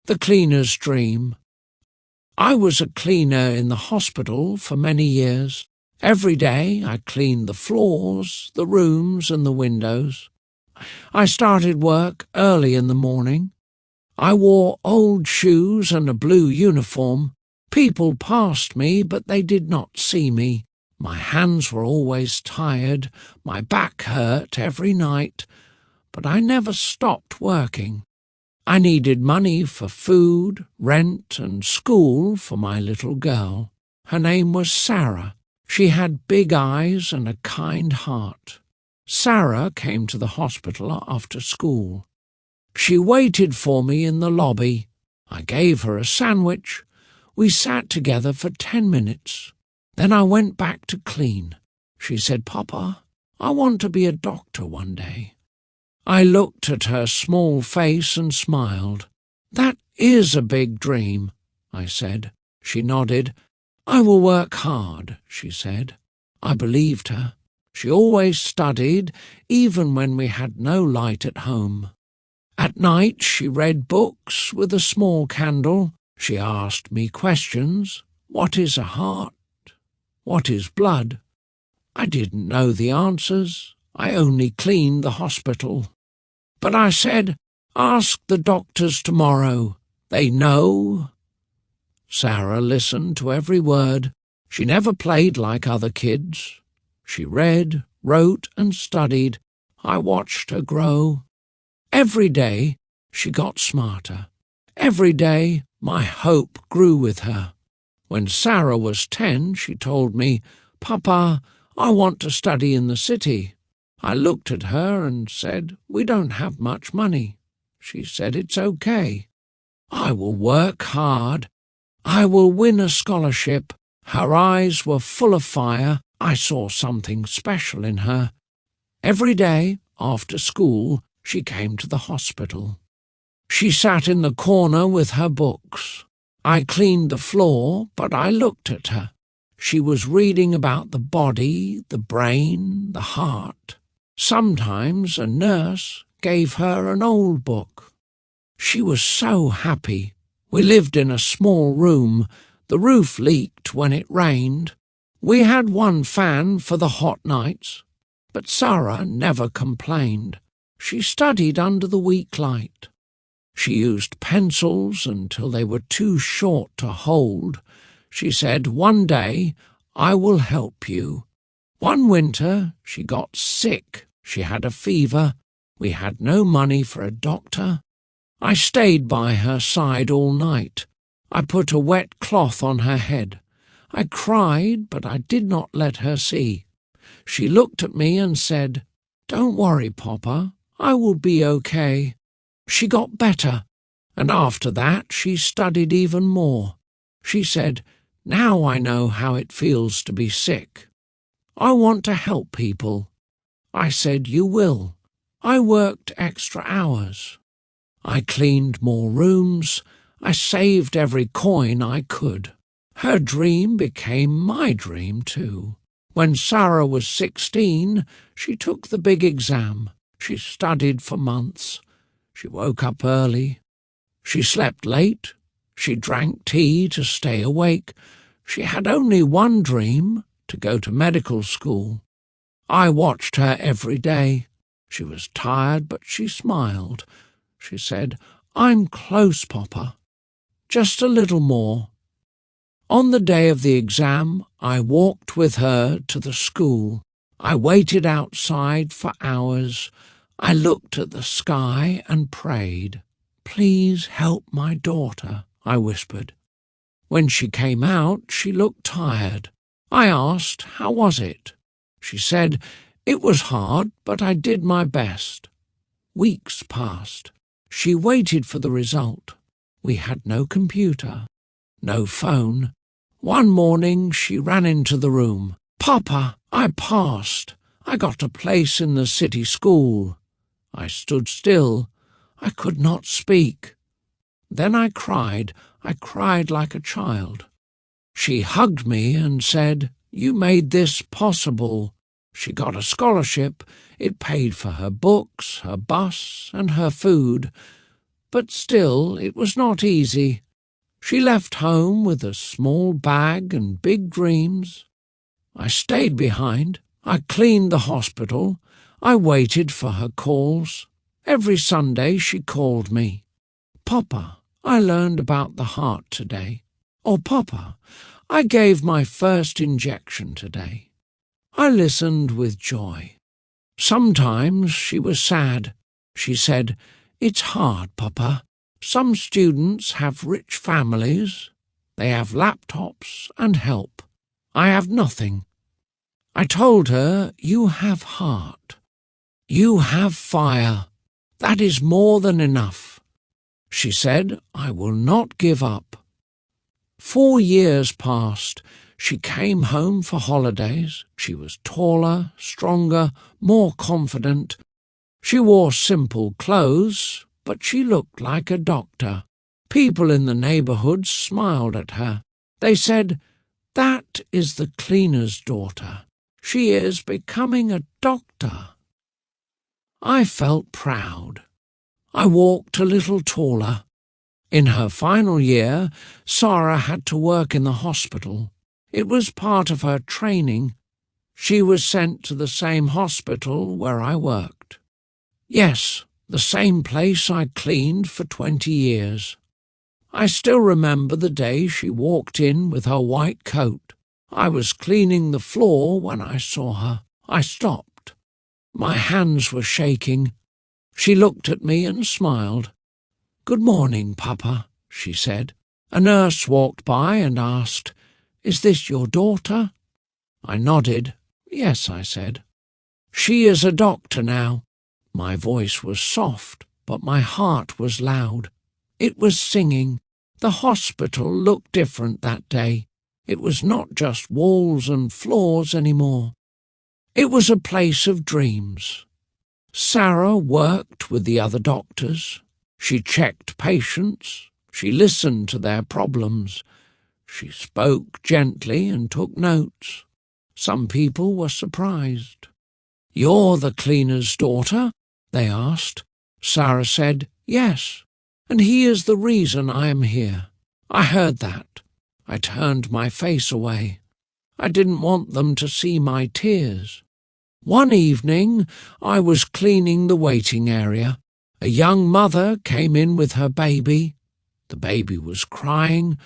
The cleaner's dream. I was a cleaner in the hospital for many years. Every day I cleaned the floors, the rooms and the windows. I started work early in the morning. I wore old shoes and a blue uniform. People passed me, but they did not see me. My hands were always tired, my back hurt every night, but I never stopped working. I needed money for food, rent and school for my little girl. Her name was Sarah. She had big eyes and a kind heart. Sarah came to the hospital after school. She waited for me in the lobby. I gave her a sandwich. We sat together for 10 minutes. Then I went back to clean. She said, "Papa, I want to be a doctor one day." I looked at her small face and smiled. "That is a big dream," I said. She nodded. "I will work hard," she said. I believed her. She always studied, even when we had no light at home. At night she read books with a small candle. She asked me questions. What is a heart? What is blood? I didn't know the answers. I only cleaned the hospital. But I said, "Ask the doctors tomorrow. They know." Sarah listened to every word. She never played like other kids. She read, wrote and studied. I watched her grow. Every day she got smarter. Every day my hope grew with her. When Sarah was 10, she told me, "Papa, I want to study in the city." I looked at her and said, "We don't have much money." She said, "It's okay. I will work hard. I will win a scholarship." Her eyes were full of fire. I saw something special in her. Every day, after school, she came to the hospital. She sat in the corner with her books. I cleaned the floor, but I looked at her. She was reading about the body, the brain, the heart. Sometimes a nurse gave her an old book. She was so happy. We lived in a small room. The roof leaked when it rained. We had one fan for the hot nights, but Sarah never complained. She studied under the weak light. She used pencils until they were too short to hold. She said, "One day I will help you." One winter she got sick. She had a fever. We had no money for a doctor. I stayed by her side all night. I put a wet cloth on her head. I cried, but I did not let her see. She looked at me and said, "Don't worry, Papa, I will be okay." She got better, and after that she studied even more. She said, "Now I know how it feels to be sick. I want to help people." I said, "You will." I worked extra hours. I cleaned more rooms. I saved every coin I could. Her dream became my dream too. When Sarah was 16, she took the big exam. She studied for months. She woke up early. She slept late. She drank tea to stay awake. She had only one dream, to go to medical school. I watched her every day. She was tired, but she smiled. She said, "I'm close, Papa. Just a little more." On the day of the exam, I walked with her to the school. I waited outside for hours. I looked at the sky and prayed. "Please help my daughter," I whispered. When she came out, she looked tired. I asked, "How was it?" She said, "It was hard, but I did my best." Weeks passed. She waited for the result. We had no computer, no phone. One morning she ran into the room. "Papa, I passed. I got a place in the city school." I stood still. I could not speak. Then I cried like a child. She hugged me and said, "You made this possible." She got a scholarship. It paid for her books, her bus, and her food. But still, it was not easy. She left home with a small bag and big dreams. I stayed behind. I cleaned the hospital. I waited for her calls. Every Sunday she called me. "Papa, I learned about the heart today." Or, "Papa, I gave my first injection today." I listened with joy. Sometimes she was sad. She said, "It's hard, Papa. Some students have rich families. They have laptops and help. I have nothing." I told her, "You have heart. You have fire. That is more than enough." She said, "I will not give up." 4 years passed. She came home for holidays. She was taller, stronger, more confident. She wore simple clothes, but she looked like a doctor. People in the neighborhood smiled at her. They said, "That is the cleaner's daughter. She is becoming a doctor." I felt proud. I walked a little taller. In her final year, Sarah had to work in the hospital. It was part of her training. She was sent to the same hospital where I worked. Yes, the same place I cleaned for 20 years. I still remember the day she walked in with her white coat. I was cleaning the floor when I saw her. I stopped. My hands were shaking. She looked at me and smiled. "Good morning, Papa," she said. A nurse walked by and asked, "Is this your daughter?" I nodded. "Yes," I said. "She is a doctor now." My voice was soft, but my heart was loud. It was singing. The hospital looked different that day. It was not just walls and floors anymore. It was a place of dreams. Sarah worked with the other doctors. She checked patients. She listened to their problems. She spoke gently and took notes. Some people were surprised. "You're the cleaner's daughter?" they asked. Sarah said, "Yes, and he is the reason I am here." I heard that. I turned my face away. I didn't want them to see my tears. One evening, I was cleaning the waiting area. A young mother came in with her baby. The baby was crying.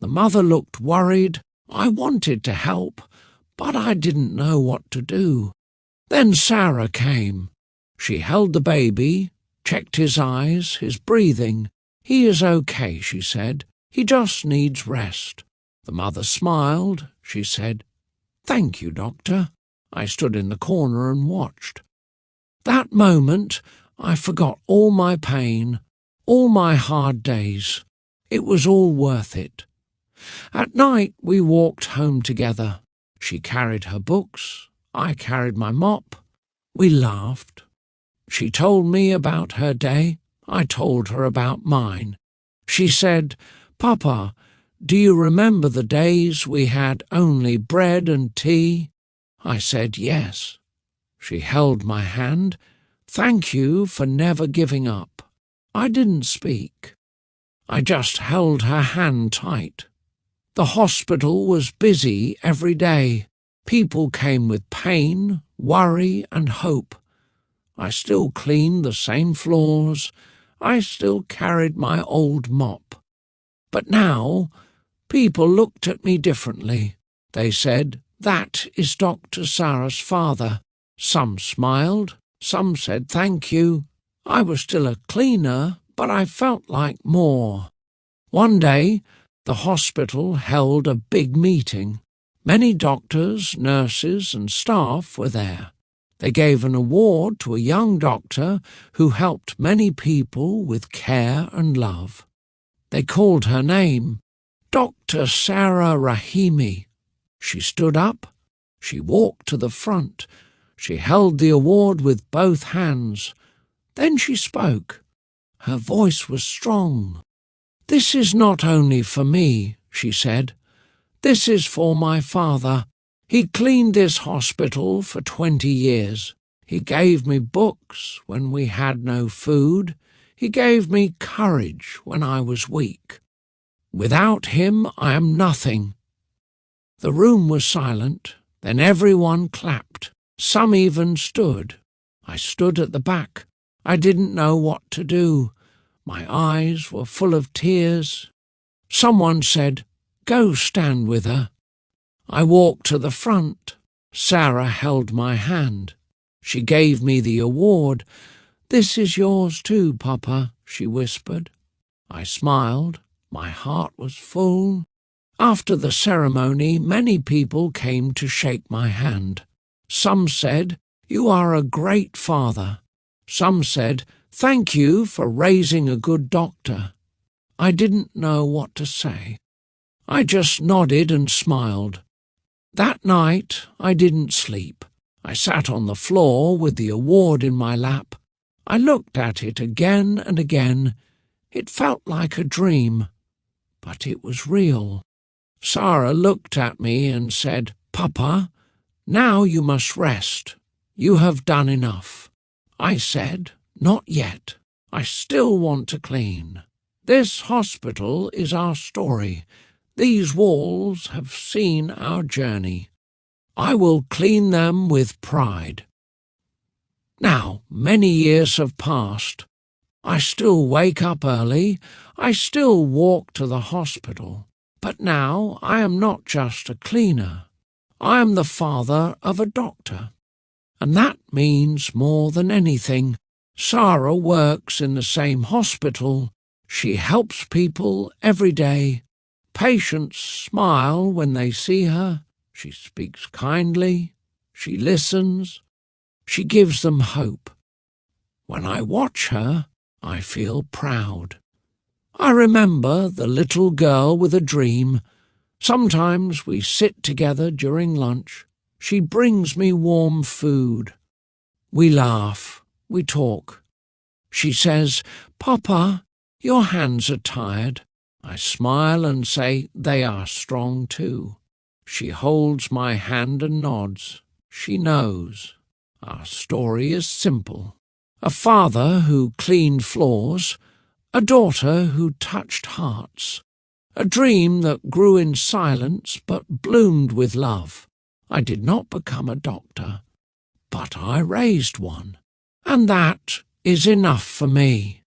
The mother looked worried. I wanted to help, but I didn't know what to do. Then Sarah came. She held the baby, checked his eyes, his breathing. "He is okay," she said. "He just needs rest." The mother smiled. She said, "Thank you, doctor." I stood in the corner and watched. That moment, I forgot all my pain, all my hard days. It was all worth it. At night, we walked home together. She carried her books. I carried my mop. We laughed. She told me about her day. I told her about mine. She said, "Papa, do you remember the days we had only bread and tea?" I said yes. She held my hand. "Thank you for never giving up." I didn't speak. I just held her hand tight. The hospital was busy every day. People came with pain, worry, and hope. I still cleaned the same floors. I still carried my old mop. But now, people looked at me differently. They said, "That is Dr. Sarah's father." Some smiled. Some said thank you. I was still a cleaner, but I felt like more. One day, the hospital held a big meeting. Many doctors, nurses, and staff were there. They gave an award to a young doctor who helped many people with care and love. They called her name, Dr. Sarah Rahimi. She stood up. She walked to the front. She held the award with both hands. Then she spoke. Her voice was strong. "This is not only for me," she said. "This is for my father. He cleaned this hospital for 20 years. He gave me books when we had no food. He gave me courage when I was weak. Without him I am nothing." The room was silent. Then everyone clapped. Some even stood. I stood at the back. I didn't know what to do. My eyes were full of tears. Someone said, "Go stand with her." I walked to the front. Sarah held my hand. She gave me the award. "This is yours too, Papa," she whispered. I smiled. My heart was full. After the ceremony, many people came to shake my hand. Some said, "You are a great father." Some said, "Thank you for raising a good doctor." I didn't know what to say. I just nodded and smiled. That night I didn't sleep. I sat on the floor with the award in my lap. I looked at it again and again. It felt like a dream, but it was real. Sarah looked at me and said, "Papa, now you must rest. You have done enough." I said, "Not yet. I still want to clean. This hospital is our story. These walls have seen our journey. I will clean them with pride." Now, many years have passed. I still wake up early. I still walk to the hospital. But now I am not just a cleaner. I am the father of a doctor. And that means more than anything. Sarah works in the same hospital. She helps people every day. Patients smile when they see her. She speaks kindly. She listens. She gives them hope. When I watch her, I feel proud. I remember the little girl with a dream. Sometimes we sit together during lunch. She brings me warm food. We laugh. We talk. She says, "Papa, your hands are tired." I smile and say, "They are strong too." She holds my hand and nods. She knows. Our story is simple. A father who cleaned floors, a daughter who touched hearts, a dream that grew in silence but bloomed with love. I did not become a doctor, but I raised one, and that is enough for me.